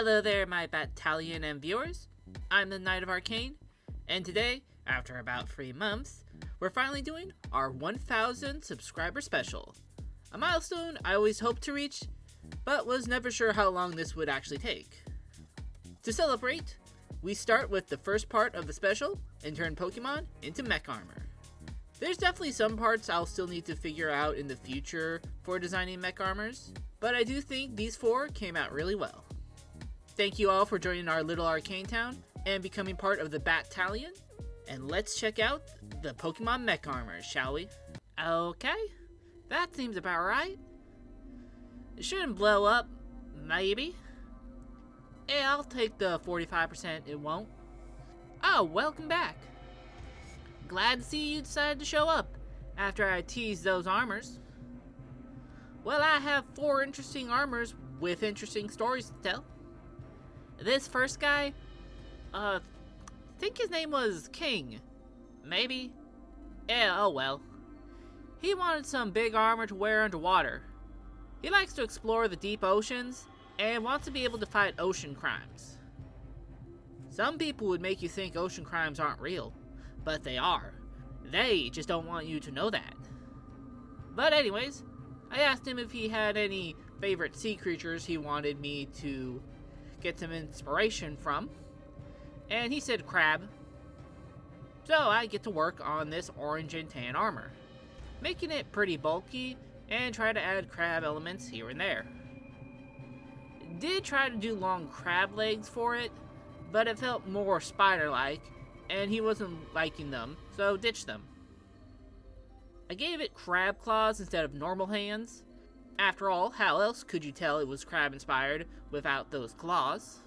Hello there, my battalion and viewers. I'm the Knight of Arcane, and today, after about 3 months, we're finally doing our 1,000 subscriber special. A milestone I always hoped to reach, but was never sure how long this would actually take. To celebrate, we start with the first part of the special and turn Pokemon into mech armor. There's definitely some parts I'll still need to figure out in the future for designing mech armors, but I do think these 4 came out really well. Thank you all for joining our little Arcane Town and becoming part of the battalion, and let's check out the Pokemon mech armors, shall we? Okay, that seems about right. It shouldn't blow up, maybe. Yeah, I'll take the 45% it won't. Oh, welcome back. Glad to see you decided to show up after I teased those armors. Well, I have 4 interesting armors with interesting stories to tell. This first guy, I think his name was King. Maybe? Yeah, oh well. He wanted some big armor to wear underwater. He likes to explore the deep oceans and wants to be able to fight ocean crimes. Some people would make you think ocean crimes aren't real, but they are. They just don't want you to know that. But anyways, I asked him if he had any favorite sea creatures he wanted me to get some inspiration from, and he said crab. So I get to work on this orange and tan armor, making it pretty bulky and try to add crab elements here and there. Did try to do long crab legs for it, but it felt more spider-like, and he wasn't liking them, so ditched them. I gave it crab claws instead of normal hands. After all, how else could you tell it was crab-inspired without those claws?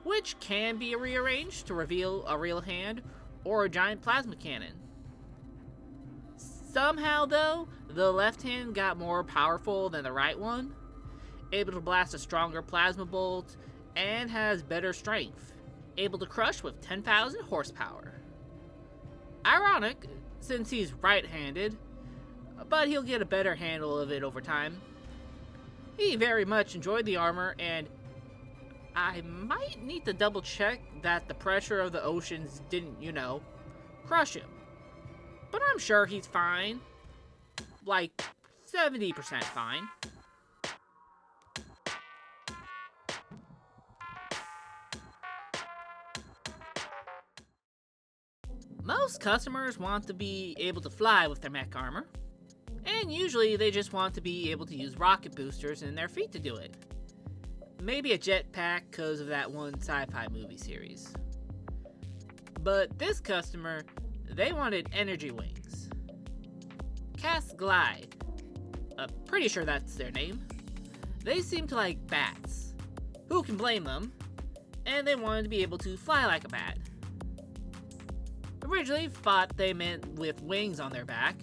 Which can be rearranged to reveal a real hand or a giant plasma cannon. Somehow, though, the left hand got more powerful than the right one, able to blast a stronger plasma bolt, and has better strength, able to crush with 10,000 horsepower. Ironic, since he's right-handed, but he'll get a better handle of it over time. He very much enjoyed the armor, and I might need to double check that the pressure of the oceans didn't, crush him. But I'm sure he's fine. Like, 70% fine. Most customers want to be able to fly with their mech armor, and usually they just want to be able to use rocket boosters in their feet to do it. Maybe a jetpack because of that one sci-fi movie series. But this customer, they wanted energy wings. Cast Glide. Pretty sure that's their name. They seem to like bats. Who can blame them? And they wanted to be able to fly like a bat. Originally thought they meant with wings on their back,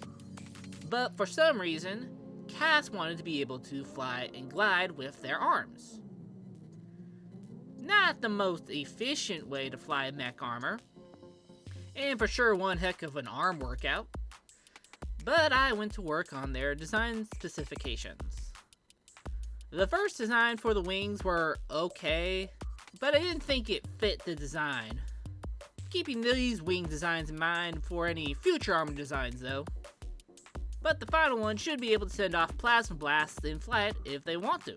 but for some reason, Cass wanted to be able to fly and glide with their arms. Not the most efficient way to fly mech armor, and for sure one heck of an arm workout, but I went to work on their design specifications. The first design for the wings were okay, but I didn't think it fit the design. Keeping these wing designs in mind for any future armor designs though. But the final one should be able to send off plasma blasts in flight if they want to.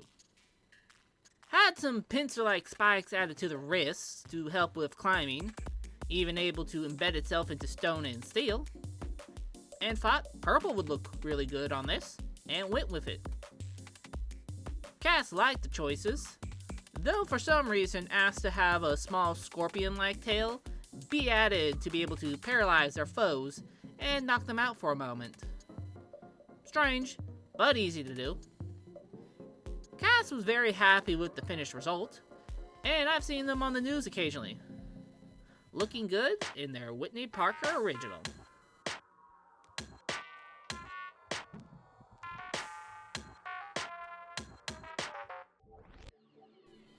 Had some pincer-like spikes added to the wrists to help with climbing, even able to embed itself into stone and steel. And thought purple would look really good on this, and went with it. Cass liked the choices, though for some reason asked to have a small scorpion-like tail be added to be able to paralyze their foes and knock them out for a moment. Strange, but easy to do. Cass was very happy with the finished result, and I've seen them on the news occasionally. Looking good in their Whitney Parker original.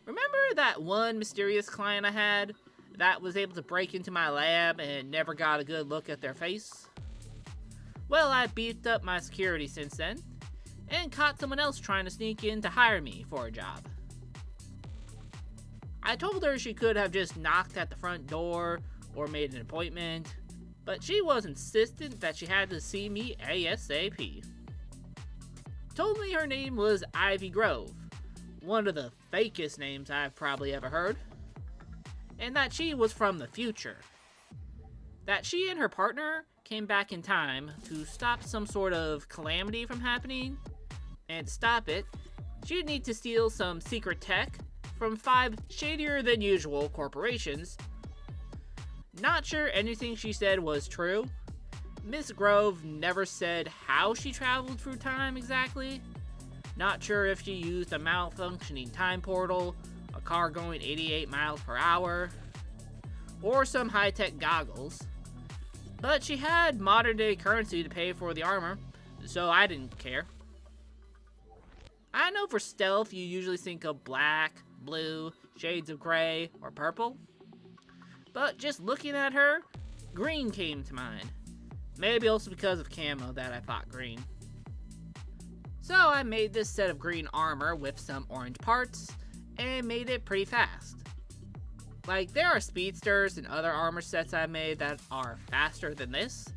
Remember that one mysterious client I had that was able to break into my lab and never got a good look at their face? Well, I beefed up my security since then, and caught someone else trying to sneak in to hire me for a job. I told her she could have just knocked at the front door or made an appointment, but she was insistent that she had to see me ASAP. Told me her name was Ivy Grove, one of the fakest names I've probably ever heard, and that she was from the future. That she and her partner came back in time to stop some sort of calamity from happening, and to stop it, she'd need to steal some secret tech from 5 shadier than usual corporations. Not sure anything she said was true. Miss Grove never said how she traveled through time exactly. Not sure if she used a malfunctioning time portal, a car going 88 miles per hour, or some high-tech goggles. But she had modern-day currency to pay for the armor, so I didn't care. I know for stealth you usually think of black, blue, shades of gray, or purple. But just looking at her, green came to mind. Maybe also because of camo that I thought green. So I made this set of green armor with some orange parts, and made it pretty fast. Like, there are speedsters and other armor sets I've made that are faster than this,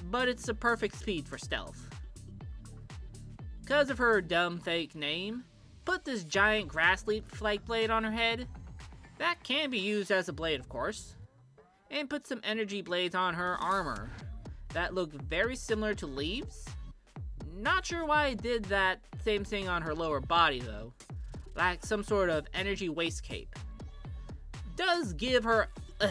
but it's the perfect speed for stealth. Because of her dumb fake name, put this giant grass leaf flake blade on her head. That can be used as a blade, of course. And put some energy blades on her armor that look very similar to leaves. Not sure why I did that same thing on her lower body though, like some sort of energy waist cape. Does give her a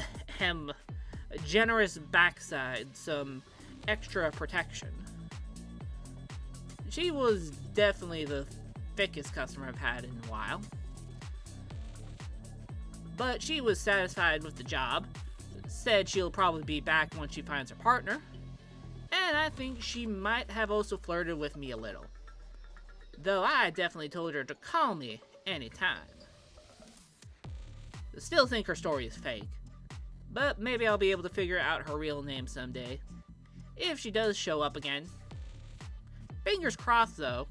generous backside some extra protection. She was definitely the thickest customer I've had in a while. But she was satisfied with the job, said she'll probably be back once she finds her partner, and I think she might have also flirted with me a little. Though I definitely told her to call me anytime. I still think her story is fake, but maybe I'll be able to figure out her real name someday, if she does show up again. Fingers crossed though.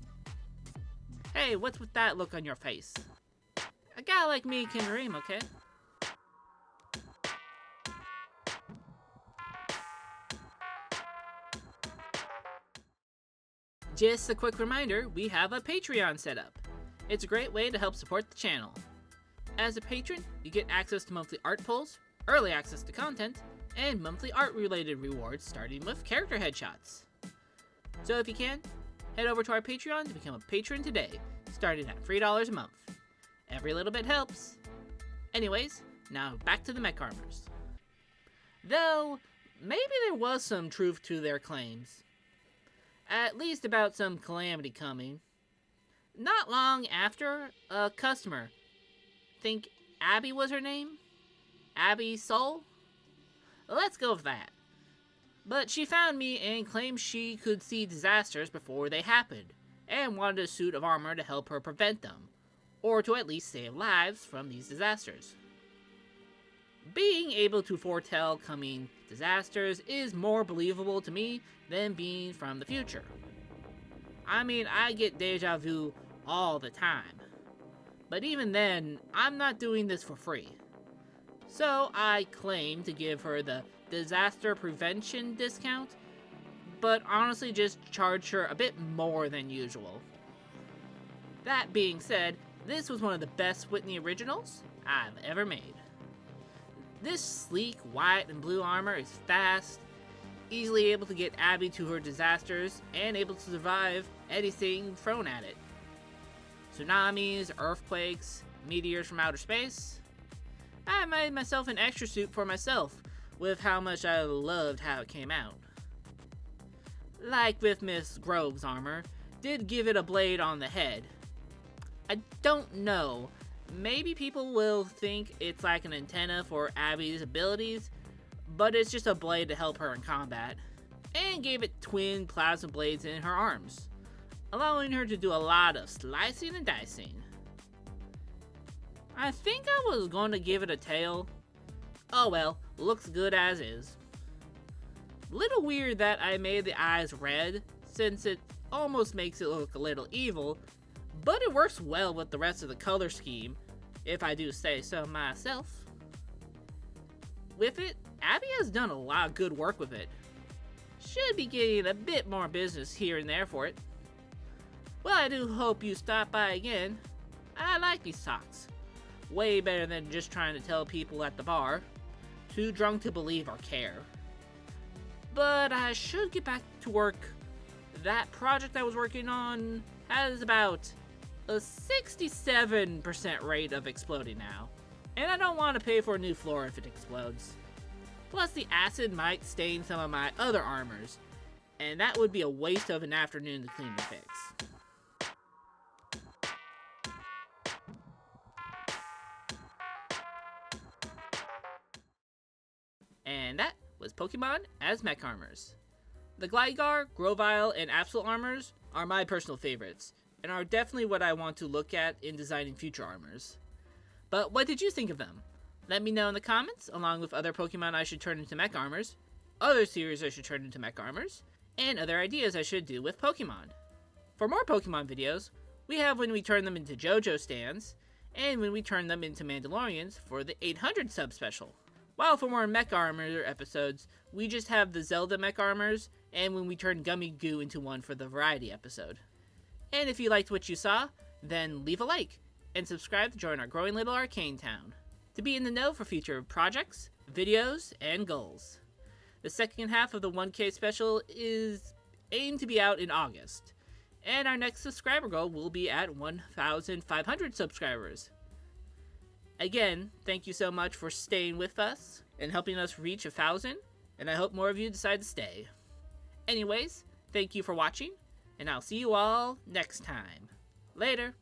Hey, what's with that look on your face? A guy like me can dream, okay? Just a quick reminder, we have a Patreon set up. It's a great way to help support the channel. As a patron, you get access to monthly art polls, early access to content, and monthly art-related rewards starting with character headshots. So if you can, head over to our Patreon to become a patron today, starting at $3 a month. Every little bit helps. Anyways, now back to the mech armors. Though, maybe there was some truth to their claims. At least about some calamity coming. Not long after, a customer, think Abby was her name? Abby Soul? Let's go with that. But she found me and claimed she could see disasters before they happened, and wanted a suit of armor to help her prevent them, or to at least save lives from these disasters. Being able to foretell coming disasters is more believable to me than being from the future. I mean, I get deja vu all the time. But even then, I'm not doing this for free. So I claim to give her the disaster prevention discount, but honestly just charge her a bit more than usual. That being said, this was one of the best Whitney originals I've ever made. This sleek white and blue armor is fast, easily able to get Abby to her disasters, and able to survive anything thrown at it. Tsunamis, earthquakes, meteors from outer space. I made myself an extra suit for myself, with how much I loved how it came out. Like with Miss Grove's armor, did give it a blade on the head. I don't know, maybe people will think it's like an antenna for Abby's abilities, but it's just a blade to help her in combat, and gave it twin plasma blades in her arms, allowing her to do a lot of slicing and dicing. I think I was going to give it a tail. Oh well, looks good as is. Little weird that I made the eyes red, since it almost makes it look a little evil, but it works well with the rest of the color scheme, if I do say so myself. With it, Abby has done a lot of good work with it. Should be getting a bit more business here and there for it. Well, I do hope you stop by again. I like these socks. Way better than just trying to tell people at the bar. Too drunk to believe or care. But I should get back to work. That project I was working on has about a 67% rate of exploding now. And I don't want to pay for a new floor if it explodes. Plus the acid might stain some of my other armors, and that would be a waste of an afternoon to clean and fix. And that was Pokemon as mech armors. The Gligar, Grovyle, and Absolute armors are my personal favorites, and are definitely what I want to look at in designing future armors. But what did you think of them? Let me know in the comments, along with other Pokemon I should turn into mech armors, other series I should turn into mech armors, and other ideas I should do with Pokemon. For more Pokemon videos, we have when we turn them into JoJo stands, and when we turn them into Mandalorians for the 800 sub special. While for more mech armor episodes, we just have the Zelda mech armors, and when we turn Gummy Goo into one for the variety episode. And if you liked what you saw, then leave a like, and subscribe to join our growing little Arcane Town, to be in the know for future projects, videos, and goals. The second half of the 1K special is aimed to be out in August, and our next subscriber goal will be at 1,500 subscribers. Again, thank you so much for staying with us and helping us reach 1,000, and I hope more of you decide to stay. Anyways, thank you for watching, and I'll see you all next time. Later!